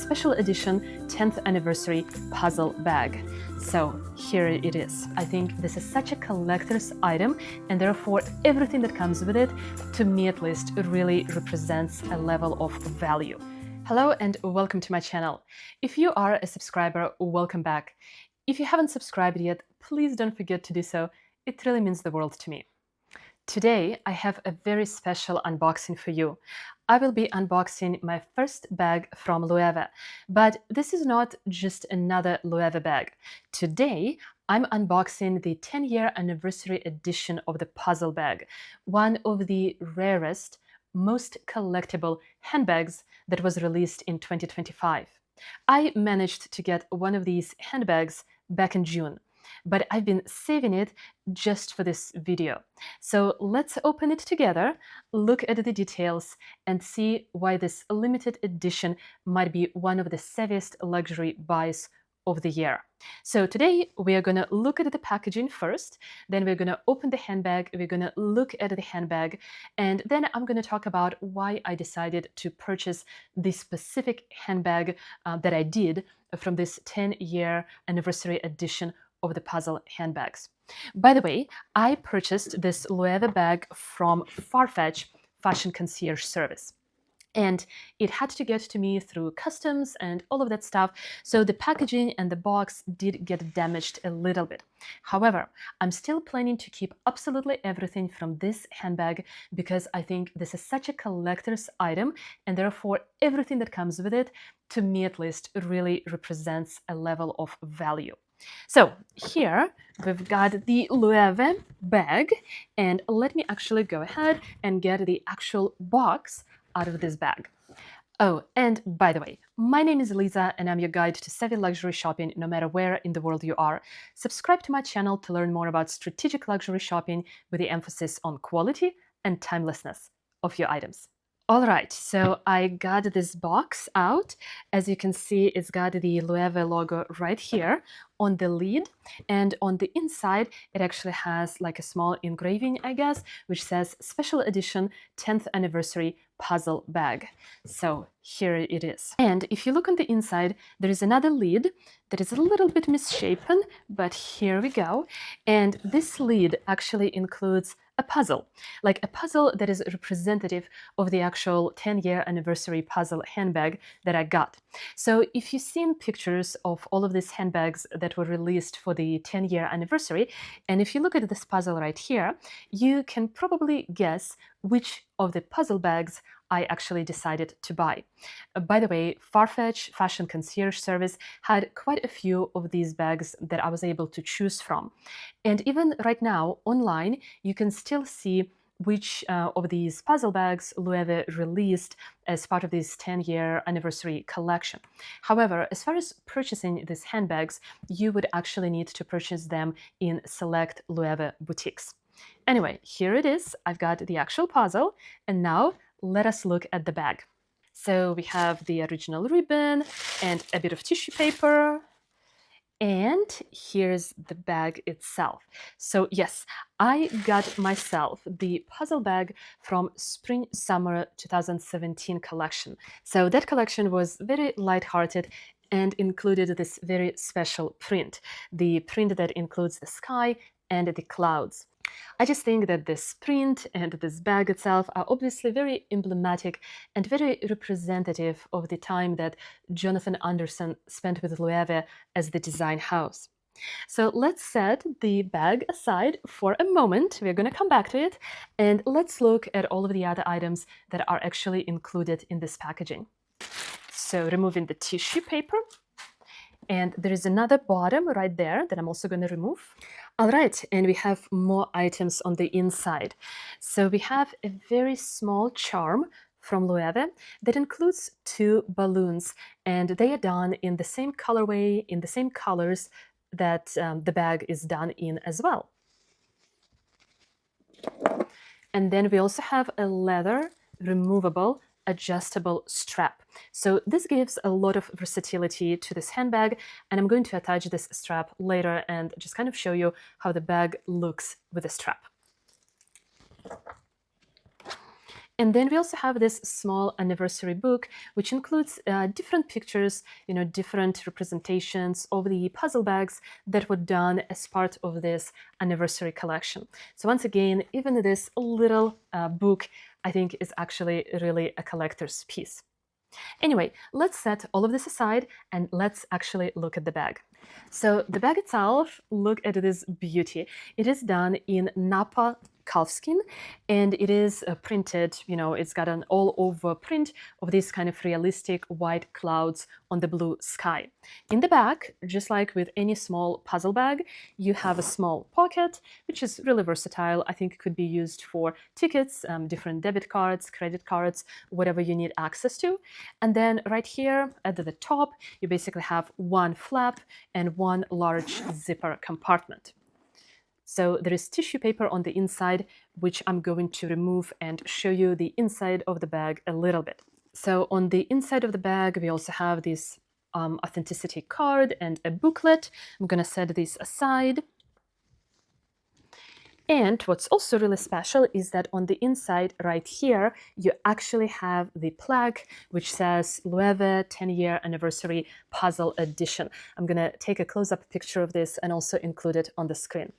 special edition 10th anniversary puzzle bag. So here it is. I think this is such a collector's item, and therefore everything that comes with it, to me at least, really represents a level of value. Hello and welcome to my channel. If you are a subscriber, welcome back. If you haven't subscribed yet, please don't forget to do so. It really means the world to me. Today, I have a very special unboxing for you. I will be unboxing my first bag from Loewe, but this is not just another Loewe bag. Today, I'm unboxing the 10-year anniversary edition of the puzzle bag, one of the rarest, most collectible handbags that was released in 2025. I managed to get one of these handbags back in June, but I've been saving it just for this video. So let's open it together, look at the details, and see why this limited edition might be one of the savviest luxury buys of the year. So today we are going to look at the packaging first, then we're going to open the handbag, we're going to look at the handbag, and then I'm going to talk about why I decided to purchase this specific handbag that I did from this 10-year anniversary edition of the puzzle handbags. By the way, I purchased this Loewe bag from Farfetch Fashion Concierge Service. And it had to get to me through customs and all of that stuff, so the packaging and the box did get damaged a little bit. However, I'm still planning to keep absolutely everything from this handbag because I think this is such a collector's item, and therefore everything that comes with it, to me at least, really represents a level of value. So here we've got the Loewe bag, and let me actually go ahead and get the actual box out of this bag. Oh, and by the way, my name is Lisa and I'm your guide to savvy luxury shopping no matter where in the world you are. Subscribe to my channel to learn more about strategic luxury shopping with the emphasis on quality and timelessness of your items. All right, so I got this box out. As you can see, it's got the Loewe logo right here on the lid, and on the inside, it actually has like a small engraving, I guess, which says Special Edition 10th Anniversary Puzzle Bag. So here it is. And if you look on the inside, there is another lid that is a little bit misshapen, but here we go. And this lid actually includes a puzzle, like a puzzle that is representative of the actual 10-year anniversary puzzle handbag that I got. So if you've seen pictures of all of these handbags that were released for the 10-year anniversary, and if you look at this puzzle right here, you can probably guess which of the puzzle bags I actually decided to buy. By the way, Farfetch Fashion Concierge Service had quite a few of these bags that I was able to choose from. And even right now, online, you can still see which of these puzzle bags Loewe released as part of this 10-year anniversary collection. However, as far as purchasing these handbags, you would actually need to purchase them in select Loewe boutiques. Anyway, here it is. I've got the actual puzzle, and now let us look at the bag. So we have the original ribbon and a bit of tissue paper, and here's the bag itself. So yes, I got myself the puzzle bag from Spring-Summer 2017 collection. So that collection was very lighthearted and included this very special print, the print that includes the sky and the clouds. I just think that this print and this bag itself are obviously very emblematic and very representative of the time that Jonathan Anderson spent with Loewe as the design house. So let's set the bag aside for a moment. We're going to come back to it, and let's look at all of the other items that are actually included in this packaging. So removing the tissue paper, and there is another bottom right there that I'm also going to remove. All right, and we have more items on the inside. So we have a very small charm from Loewe that includes 2 balloons, and they are done in the same colorway, in the same colors that the bag is done in as well. And then we also have a leather removable adjustable strap. So this gives a lot of versatility to this handbag, and I'm going to attach this strap later and just kind of show you how the bag looks with the strap. And then we also have this small anniversary book, which includes different pictures, different representations of the puzzle bags that were done as part of this anniversary collection. So once again, even this little book, I think, is actually really a collector's piece. Anyway, let's set all of this aside and let's actually look at the bag. So the bag itself, look at this beauty. It is done in Napa calfskin, and it is printed, it's got an all-over print of these kind of realistic white clouds on the blue sky. In the back, just like with any small puzzle bag, you have a small pocket, which is really versatile. I think it could be used for tickets, different debit cards, credit cards, whatever you need access to. And then right here at the top, you basically have one flap and one large zipper compartment. So there is tissue paper on the inside, which I'm going to remove and show you the inside of the bag a little bit. So on the inside of the bag, we also have this authenticity card and a booklet. I'm going to set this aside. And what's also really special is that on the inside right here, you actually have the plaque, which says Loewe 10-year Anniversary Puzzle Edition. I'm going to take a close-up picture of this and also include it on the screen.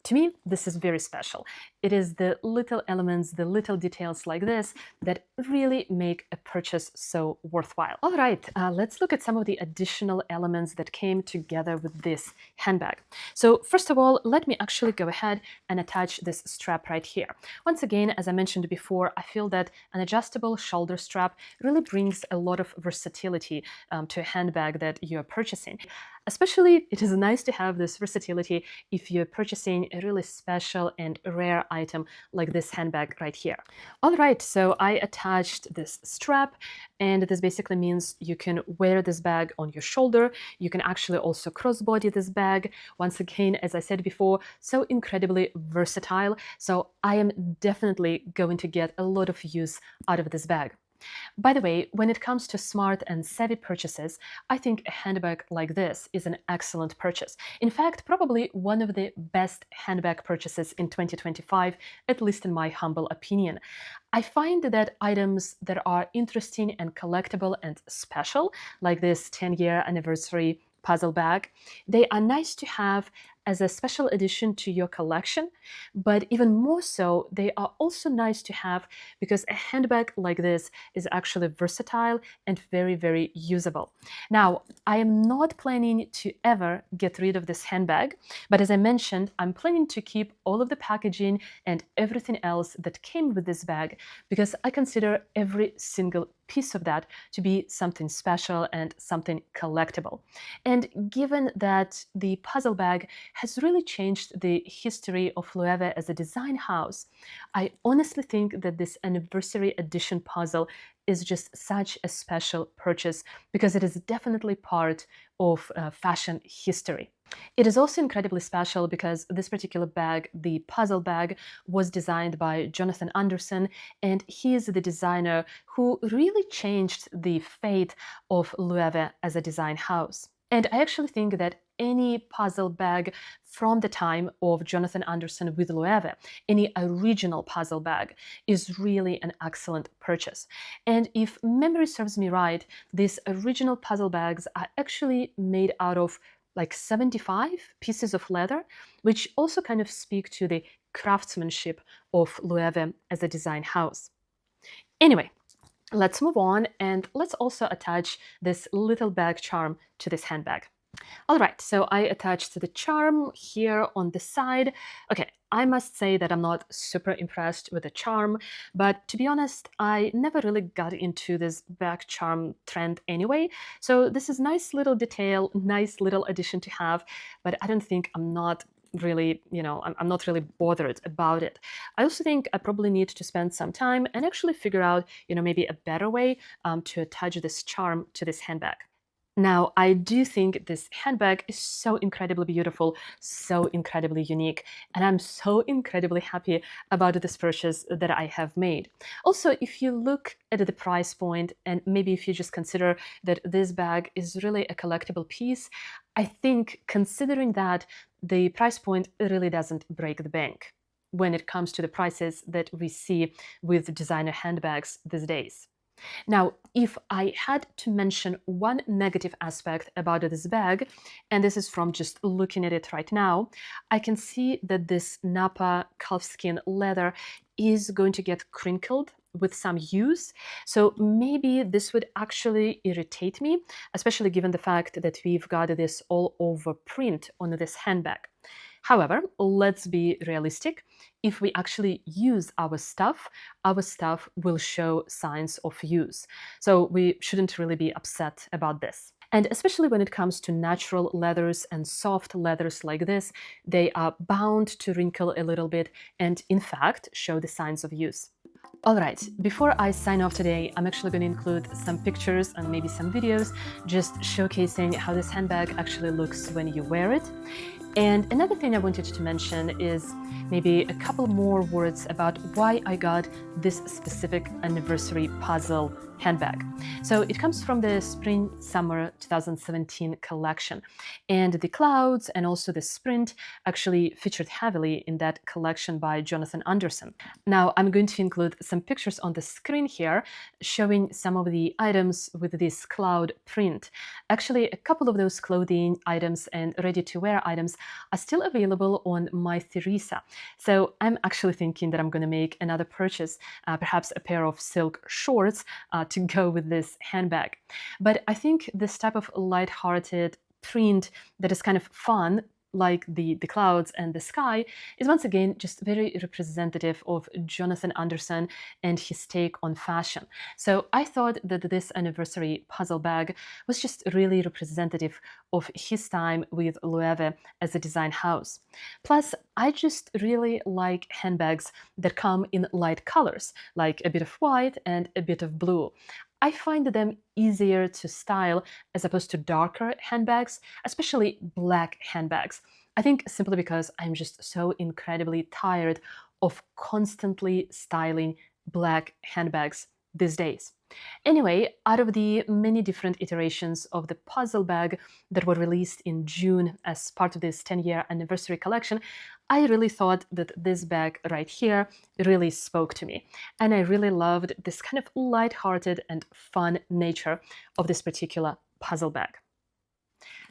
To me, this is very special. It is the little elements, the little details like this that really make a purchase so worthwhile. All right, let's look at some of the additional elements that came together with this handbag. So first of all, let me actually go ahead and attach this strap right here. Once again, as I mentioned before, I feel that an adjustable shoulder strap really brings a lot of versatility to a handbag that you're purchasing. Especially, it is nice to have this versatility if you're purchasing a really special and rare item like this handbag right here. All right, so I attached this strap, and this basically means you can wear this bag on your shoulder. You can actually also crossbody this bag. Once again, as I said before, so incredibly versatile. So I am definitely going to get a lot of use out of this bag. By the way, when it comes to smart and savvy purchases, I think a handbag like this is an excellent purchase. In fact, probably one of the best handbag purchases in 2025, at least in my humble opinion. I find that items that are interesting and collectible and special, like this 10-year anniversary puzzle bag, they are nice to have as a special addition to your collection, but even more so, they are also nice to have because a handbag like this is actually versatile and very, very usable. Now, I am not planning to ever get rid of this handbag, but as I mentioned, I'm planning to keep all of the packaging and everything else that came with this bag because I consider every single piece of that to be something special and something collectible. And given that the puzzle bag has really changed the history of Loewe as a design house, I honestly think that this anniversary edition puzzle is just such a special purchase because it is definitely part of fashion history. It is also incredibly special because this particular bag, the puzzle bag, was designed by Jonathan Anderson, and he is the designer who really changed the fate of Loewe as a design house. And I actually think that any puzzle bag from the time of Jonathan Anderson with Loewe, any original puzzle bag, is really an excellent purchase. And if memory serves me right, these original puzzle bags are actually made out of like 75 pieces of leather, which also kind of speak to the craftsmanship of Loewe as a design house. Anyway, let's move on and let's also attach this little bag charm to this handbag. All right, so I attached the charm here on the side. Okay, I must say that I'm not super impressed with the charm, but to be honest, I never really got into this bag charm trend anyway. So this is nice little detail, nice little addition to have, but I don't think I'm not really bothered about it. I also think I probably need to spend some time and actually figure out, maybe a better way to attach this charm to this handbag. Now, I do think this handbag is so incredibly beautiful, so incredibly unique, and I'm so incredibly happy about this purchase that I have made. Also, if you look at the price point, and maybe if you just consider that this bag is really a collectible piece, I think considering that, the price point really doesn't break the bank. when it comes to the prices that we see with designer handbags these days. Now, if I had to mention one negative aspect about this bag, and this is from just looking at it right now, I can see that this Napa calfskin leather is going to get crinkled with some use. So maybe this would actually irritate me, especially given the fact that we've got this all over print on this handbag. However, let's be realistic. If we actually use our stuff will show signs of use. So we shouldn't really be upset about this. And especially when it comes to natural leathers and soft leathers like this, they are bound to wrinkle a little bit and, in fact, show the signs of use. All right, before I sign off today, I'm actually going to include some pictures and maybe some videos just showcasing how this handbag actually looks when you wear it. And another thing I wanted to mention is maybe a couple more words about why I got this specific anniversary puzzle handbag. So it comes from the Spring-Summer 2017 collection, and the clouds and also the sprint actually featured heavily in that collection by Jonathan Anderson. Now I'm going to include some pictures on the screen here showing some of the items with this cloud print. Actually, a couple of those clothing items and ready-to-wear items are still available on My Theresa. So I'm actually thinking that I'm going to make another purchase, perhaps a pair of silk shorts to go with this handbag. But I think this type of light-hearted print that is kind of fun, like the clouds and the sky, is once again just very representative of Jonathan Anderson and his take on fashion. So I thought that this anniversary puzzle bag was just really representative of his time with Loewe as a design house. Plus, I just really like handbags that come in light colors, like a bit of white and a bit of blue. I find them easier to style as opposed to darker handbags, especially black handbags. I think simply because I'm just so incredibly tired of constantly styling black handbags these days. Anyway, out of the many different iterations of the puzzle bag that were released in June as part of this 10-year anniversary collection, I really thought that this bag right here really spoke to me. And I really loved this kind of light-hearted and fun nature of this particular puzzle bag.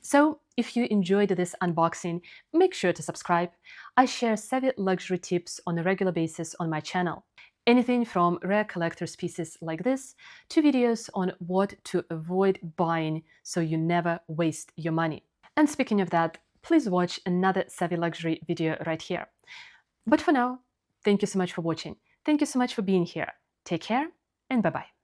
So if you enjoyed this unboxing, make sure to subscribe. I share savvy luxury tips on a regular basis on my channel. Anything from rare collector's pieces like this to videos on what to avoid buying so you never waste your money. And speaking of that, please watch another savvy luxury video right here. But for now, thank you so much for watching. Thank you so much for being here. Take care and bye-bye.